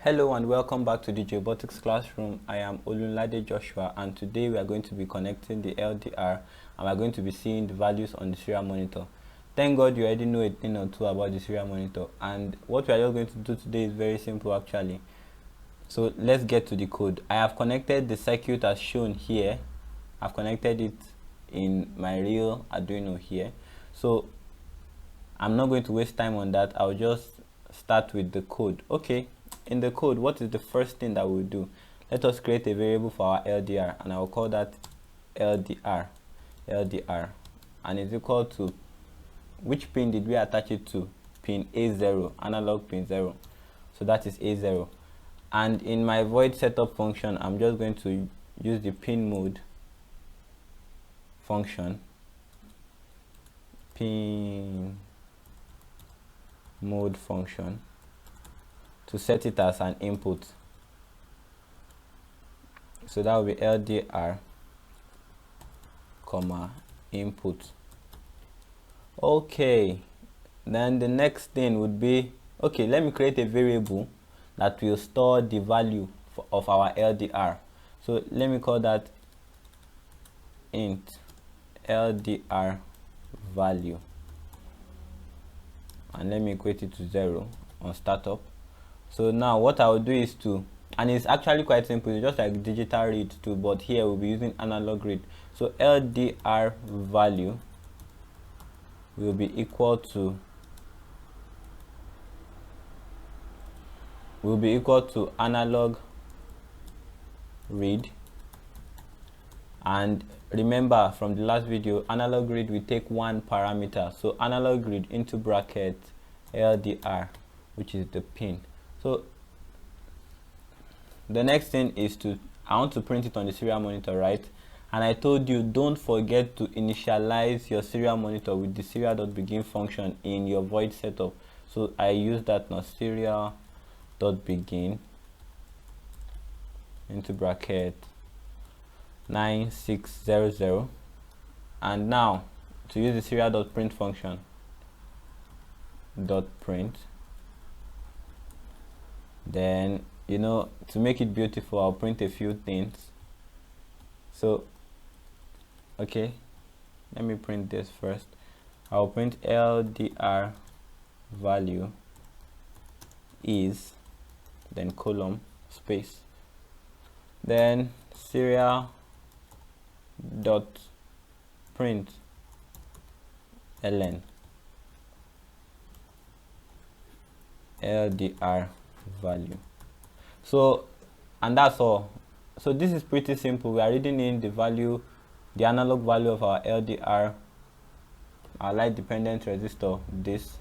Hello and welcome back to the JILBOTICS Classroom. I am Olunlade Joshua, and today we are going to be connecting the LDR and we are going to be seeing the values on the serial monitor. Thank God you already know a thing or two about the serial monitor, and what we are just going to do today is very simple actually. So let's get to the code. I have connected the circuit as shown here. I've connected it in my real Arduino here. So I'm not going to waste time on that. I'll just start with the code. Okay. In the code, what is the first thing that we'll do? Let us create a variable for our LDR, and I will call that LDR, and it's equal to, which pin did we attach it to? Pin A0, analog pin 0. So that is A0. And in my void setup function, I'm just going to use the pin mode function, to set it as an input. So that will be LDR, input. Okay, then the next thing would be, okay, let me create a variable that will store the value of our LDR. So let me call that int LDR value, and let me equate it to 0 on startup. So now what I will do is to, and it's actually quite simple, it's just like digital read too, but here we'll be using analog read. So LDR value will be equal to analog read. And remember from the last video, analog read will take one parameter, so analog read into bracket LDR, which is the pin. So the next thing is I want to print it on the serial monitor, right? And I told you, don't forget to initialize your serial monitor with the serial.begin function in your void setup. So I use that now, serial.begin into bracket 9600, and now to use the serial.print function, .print. Then, you know, to make it beautiful, I'll print a few things. So okay, let me print this first. I'll print LDR value is, then column, space, then serial dot print ln LDR value. So, and that's all. So this is pretty simple. We are reading in the value, the analog value of our LDR, our light dependent resistor, this,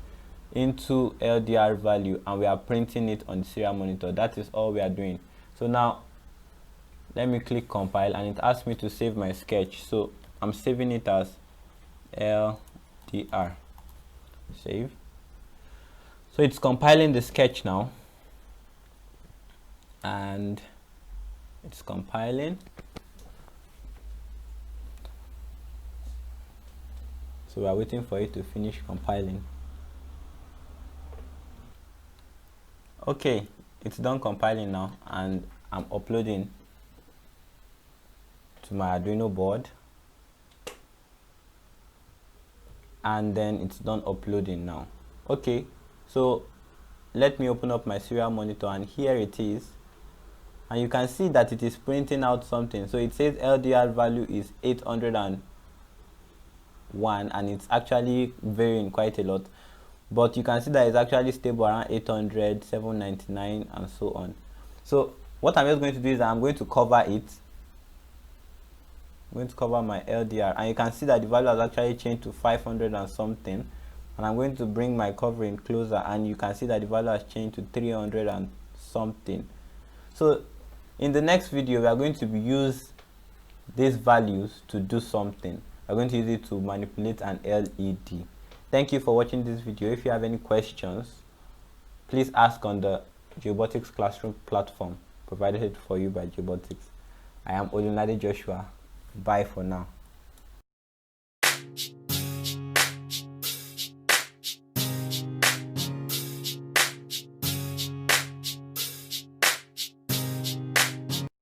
into LDR value, and we are printing it on the serial monitor. That is all we are doing. So now let me click compile, and it asks me to save my sketch. So I'm saving it as LDR. Save. So it's compiling the sketch now, and it's compiling. So we are waiting for it to finish compiling. Okay, it's done compiling now, and I'm uploading to my Arduino board, and then it's done uploading now. Okay, so let me open up my serial monitor, and here it is, and you can see that it is printing out something. So it says LDR value is 801, and it's actually varying quite a lot, but you can see that it's actually stable around 800, 799, and so on. So what I'm just going to do is I'm going to cover it. I'm going to cover my LDR, and you can see that the value has actually changed to 500 and something, and I'm going to bring my covering closer, and you can see that the value has changed to 300 and something. So in the next video, we are going to use these values to do something. We're going to use it to manipulate an LED. Thank you for watching this video. If you have any questions, please ask on the JILBOTICS Classroom platform provided for you by JILBOTICS. I am Olunlade Joshua. Bye for now.